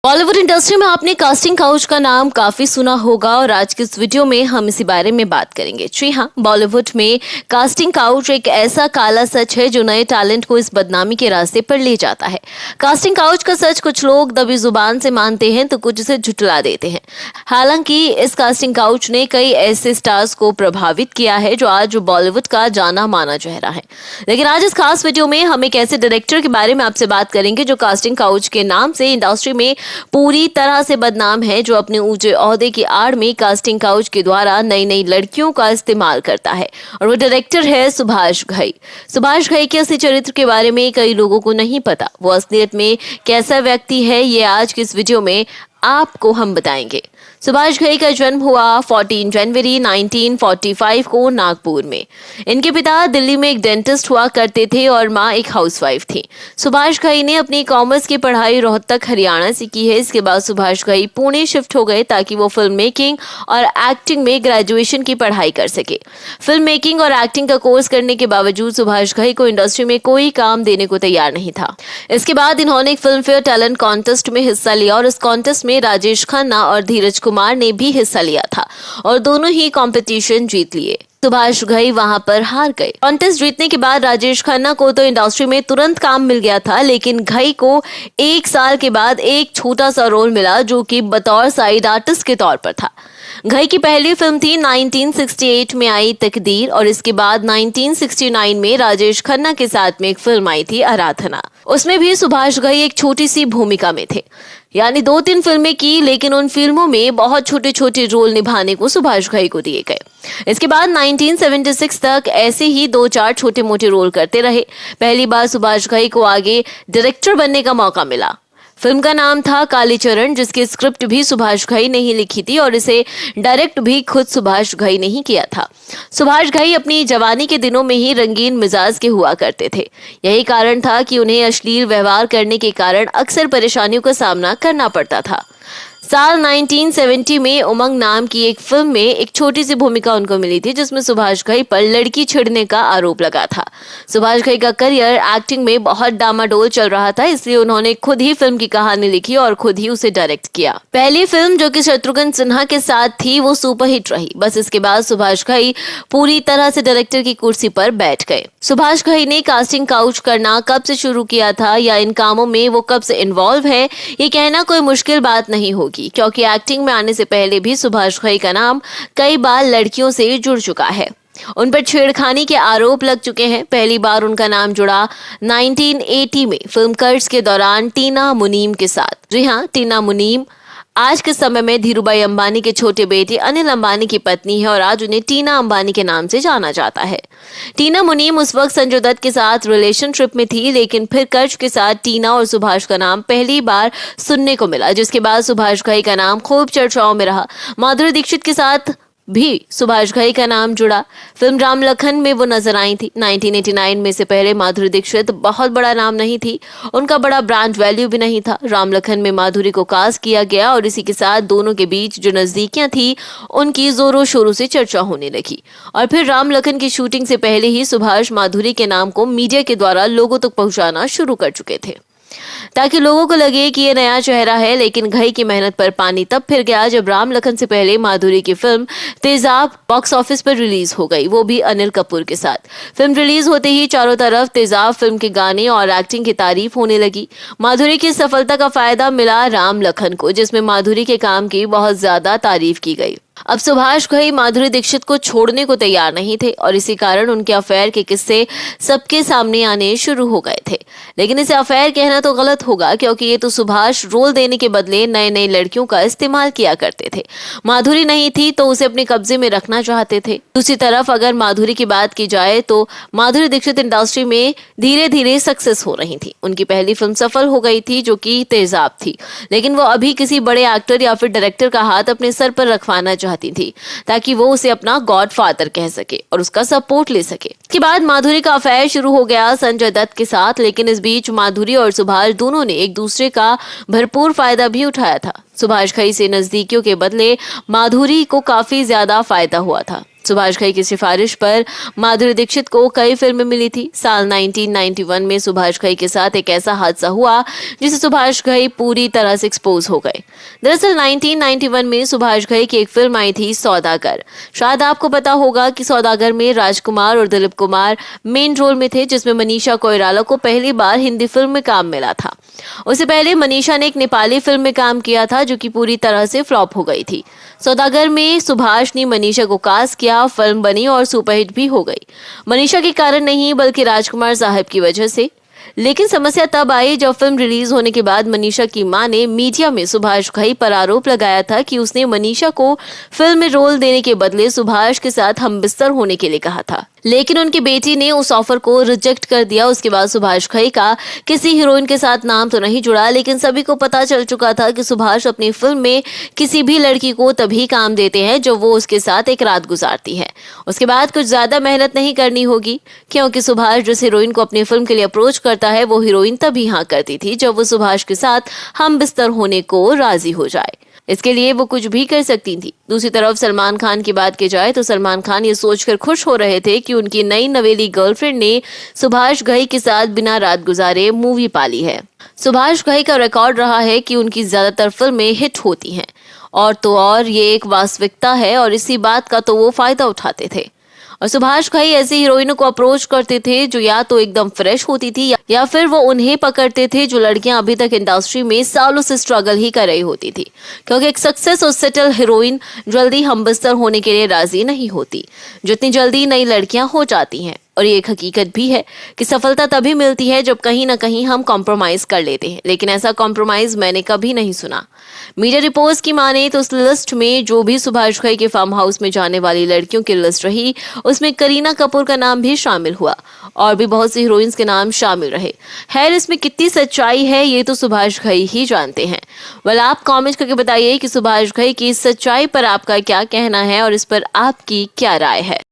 Bollywood industry में आपने casting couch का नाम काफी सुना होगा और आज के इस वीडियो में हम इसी बारे में बात करेंगे। जी हाँ, बॉलीवुड में कास्टिंग काउच एक ऐसा काला सच है जो नए टैलेंट को इस बदनामी के रास्ते पर ले जाता है। कास्टिंग काउच का सच कुछ लोग दबी जुबान से मानते हैं तो कुछ इसे झुठला देते हैं। हालांकि इस कास्टिंग काउच ने कई ऐसे स्टार्स को प्रभावित किया है जो आज बॉलीवुड का जाना माना चेहरा है। लेकिन आज इस खास वीडियो में हम एक ऐसे डायरेक्टर के बारे में आपसे बात करेंगे जो कास्टिंग काउच के नाम से इंडस्ट्री में पूरी तरह से बदनाम है, जो अपने ऊंचे ओहदे की आड़ में कास्टिंग काउच के द्वारा नई नई लड़कियों का इस्तेमाल करता है। और वो डायरेक्टर है सुभाष घई। सुभाष घई के असली चरित्र के बारे में कई लोगों को नहीं पता। वो असलियत में कैसा व्यक्ति है, ये आज की इस वीडियो में आपको हम बताएंगे। सुभाष घई का जन्म हुआ 14 जनवरी 1945 को नागपुर में। इनके पिता दिल्ली में एक डेंटिस्ट हुआ करते थे और माँ एक हाउसवाइफ थी। सुभाष घई ने अपनी कॉमर्स की पढ़ाई रोहतक हरियाणा से की है। इसके बाद सुभाष घई पुणे शिफ्ट हो गए ताकि वो फिल्म मेकिंग और एक्टिंग में ग्रेजुएशन की पढ़ाई कर सके। फिल्म मेकिंग और एक्टिंग का कोर्स करने के बावजूद सुभाष घई को इंडस्ट्री में कोई काम देने को तैयार नहीं था। इसके बाद इन्होंने एक फिल्म फेयर टैलेंट कॉन्टेस्ट में हिस्सा लिया और इस कॉन्टेस्ट में राजेश खन्ना और धीरज कुमार ने भी हिस्सा लिया था और दोनों ही कंपटीशन जीत लिए। सुभाष घई वहां पर हार गए। कॉन्टेस्ट जीतने के बाद राजेश खन्ना को तो इंडस्ट्री में तुरंत काम मिल गया था, लेकिन घई को 1 साल के बाद एक छोटा सा रोल मिला जो कि बतौर साइड आर्टिस्ट के तौर पर था। घई की पहली फिल्म थी 1968 में आई तकदीर और इसके बाद 1969 में राजेश खन्ना के साथ में एक फिल्म आई थी आराधना। उसमें भी सुभाष घई एक छोटी सी भूमिका में थे, यानी 2-3 फिल्में की, लेकिन उन फिल्मों में बहुत छोटे छोटे रोल निभाने को सुभाष घई को दिए गए। इसके बाद 1976 तक ऐसे ही 2-4 छोटे मोटे रोल करते रहे। पहली बार सुभाष घई को आगे डायरेक्टर बनने का मौका मिला। फिल्म का नाम था कालीचरण, जिसकी स्क्रिप्ट भी सुभाष घई ने ही लिखी थी और इसे डायरेक्ट भी खुद सुभाष घई ने ही किया था। सुभाष घई अपनी जवानी के दिनों में ही रंगीन मिजाज के हुआ करते थे। यही कारण था कि उन्हें अश्लील व्यवहार करने के कारण अक्सर परेशानियों का सामना करना पड़ता था। साल 1970 में उमंग नाम की एक फिल्म में एक छोटी सी भूमिका उनको मिली थी जिसमें सुभाष घई पर लड़की छेड़ने का आरोप लगा था। सुभाष घई का करियर एक्टिंग में बहुत डामाडोल चल रहा था, इसलिए उन्होंने खुद ही फिल्म की कहानी लिखी और खुद ही उसे डायरेक्ट किया। पहली फिल्म जो कि शत्रुघ्न सिन्हा के साथ थी वो सुपरहिट रही। बस इसके बाद सुभाष घई पूरी तरह से डायरेक्टर की कुर्सी पर बैठ गए। सुभाष घई ने कास्टिंग काउच करना कब से शुरू किया था या इन कामों में वो कब से इन्वॉल्व है, ये कहना कोई मुश्किल बात नहीं होगी, क्योंकि एक्टिंग में आने से पहले भी सुभाष घई का नाम कई बार लड़कियों से जुड़ चुका है। उन पर छेड़खानी के आरोप लग चुके हैं। पहली बार उनका नाम जुड़ा 1980 में फिल्म कर्ज के दौरान टीना मुनीम के साथ। जी हाँ, टीना मुनीम आज के समय में धीरूभाई अंबानी के छोटे बेटे अनिल अंबानी की पत्नी है और आज उन्हें टीना अंबानी के नाम से जाना जाता है। टीना मुनीम उस वक्त संजय दत्त के साथ रिलेशनशिप में थी, लेकिन फिर कर्ज के साथ टीना और सुभाष का नाम पहली बार सुनने को मिला, जिसके बाद सुभाष घई का नाम खूब चर्चाओं में रहा। माधुरी दीक्षित के साथ भी सुभाष घई का नाम जुड़ा। फिल्म राम लखन में वो नजर आई थी 1989 में। से पहले माधुरी दीक्षित बहुत बड़ा नाम नहीं थी, उनका बड़ा ब्रांड वैल्यू भी नहीं था। राम लखन में माधुरी को कास्ट किया गया और इसी के साथ दोनों के बीच जो नजदीकियां थी उनकी जोरों शोरों से चर्चा होने लगी। और फिर राम लखन की शूटिंग से पहले ही सुभाष माधुरी के नाम को मीडिया के द्वारा लोगों तक पहुंचाना शुरू कर चुके थे ताकि लोगों को लगे कि ये नया चेहरा है। लेकिन घई की मेहनत पर पानी तब फिर गया जब राम लखन से पहले माधुरी की फिल्म तेजाब बॉक्स ऑफिस पर रिलीज हो गई, वो भी अनिल कपूर के साथ। फिल्म रिलीज होते ही चारों तरफ तेजाब फिल्म के गाने और एक्टिंग की तारीफ होने लगी। माधुरी की सफलता का फायदा मिला राम लखन को, जिसमें माधुरी के काम की बहुत ज्यादा तारीफ की गई। अब सुभाष घई माधुरी दीक्षित को छोड़ने को तैयार नहीं थे और इसी कारण उनके अफेयर के किस्से सबके सामने आने शुरू हो गए थे। लेकिन इसे अफेयर कहना तो गलत होगा, क्योंकि ये तो सुभाष रोल देने के बदले नए नए लड़कियों का इस्तेमाल किया करते थे। माधुरी नहीं थी तो उसे अपने कब्जे में रखना चाहते थे। दूसरी तरफ अगर माधुरी की बात की जाए तो माधुरी दीक्षित इंडस्ट्री में धीरे धीरे सक्सेस हो रही थी। उनकी पहली फिल्म सफल हो गई थी जो कि तेजाब थी, लेकिन वो अभी किसी बड़े एक्टर या फिर डायरेक्टर का हाथ अपने सर पर रखवाना चाहती थी ताकि वो उसे अपना गॉडफादर कह सके और उसका सपोर्ट ले सके। इसके बाद माधुरी का अफेयर शुरू हो गया संजय दत्त के साथ, लेकिन इस बीच माधुरी और सुभाष दोनों ने एक दूसरे का भरपूर फायदा भी उठाया था। सुभाष घई से नजदीकियों के बदले माधुरी को काफी ज्यादा फायदा हुआ था। सुभाष घई की सिफारिश पर माधुरी दीक्षित को कई फिल्में मिली थी। साल 1991 में सुभाष घई के साथ एक ऐसा हादसा हुआ जिसे सुभाष घई पूरी तरह से एक्सपोज हो गए। दरअसल 1991 में सुभाष घई की एक फिल्म आई थी सौदागर। शायद आपको पता होगा कि सौदागर में राजकुमार और दिलीप कुमार मेन रोल में थे, जिसमें मनीषा कोइराला को पहली बार हिंदी फिल्म में काम मिला था। उससे पहले मनीषा ने एक नेपाली फिल्म में काम किया था जो कि पूरी तरह से फ्लॉप हो गई थी। सौदागर में सुभाष ने मनीषा को कास्ट किया, फिल्म बनी और सुपरहिट भी हो गई। मनीषा के कारण नहीं बल्कि राजकुमार साहब की वजह से। लेकिन समस्या तब आई जब फिल्म रिलीज होने के बाद मनीषा की मां ने मीडिया में सुभाष घई पर आरोप लगाया था कि उसने मनीषा को फिल्म में रोल देने के बदले सुभाष के साथ हमबिस्तर होने के लिए कहा था। लेकिन उनकी बेटी ने उस ऑफर को रिजेक्ट कर दिया। उसके बाद सुभाष घई का किसी हीरोइन के साथ नाम तो नहीं जुड़ा, लेकिन सभी को पता चल चुका था कि सुभाष अपनी फिल्म में किसी भी लड़की को तभी काम देते हैं जब वो उसके साथ एक रात गुजारती है। उसके बाद कुछ ज्यादा मेहनत नहीं करनी होगी, क्योंकि सुभाष जिस हीरोइन को अपनी फिल्म के लिए अप्रोच करता है वो हीरोइन तभी हाँ करती थी जब वो सुभाष के साथ हम बिस्तर होने को राजी हो जाए। इसके लिए वो कुछ भी कर सकती थी। दूसरी तरफ सलमान खान की बात की जाए तो सलमान खान ये सोचकर खुश हो रहे थे कि उनकी नई नवेली गर्लफ्रेंड ने सुभाष घई के साथ बिना रात गुजारे मूवी पाली है। सुभाष घई का रिकॉर्ड रहा है कि उनकी ज्यादातर फिल्में हिट होती हैं, और तो और ये एक वास्तविकता है और इसी बात का तो वो फायदा उठाते थे। और सुभाष घई ऐसी हीरोइनों को अप्रोच करते थे जो या तो एकदम फ्रेश होती थी या फिर वो उन्हें पकड़ते थे जो लड़कियां अभी तक इंडस्ट्री में सालों से स्ट्रगल ही कर रही होती थी, क्योंकि एक सक्सेस और सेटल हीरोइन जल्दी हमबिस्तर होने के लिए राजी नहीं होती जितनी जल्दी नई लड़कियां हो जाती हैं। और ये एक हकीकत भी है कि सफलता तभी मिलती है जब कहीं ना कहीं हम कॉम्प्रोमाइज कर लेते हैं, लेकिन ऐसा कॉम्प्रोमाइज मैंने कभी नहीं सुना। मीडिया रिपोर्ट्स की माने तो उस लिस्ट में जो भी सुभाष घई के फार्म हाउस में जाने वाली लड़कियों की लिस्ट रही उसमें करीना कपूर का नाम भी शामिल हुआ और भी बहुत सी हीरोइंस के नाम शामिल रहे। खैर, इसमें कितनी सच्चाई है ये तो सुभाष घई ही जानते हैं। वेल, आप कॉमेंट करके बताइए कि सुभाष घई की इस सच्चाई पर आपका क्या कहना है और इस पर आपकी क्या राय है।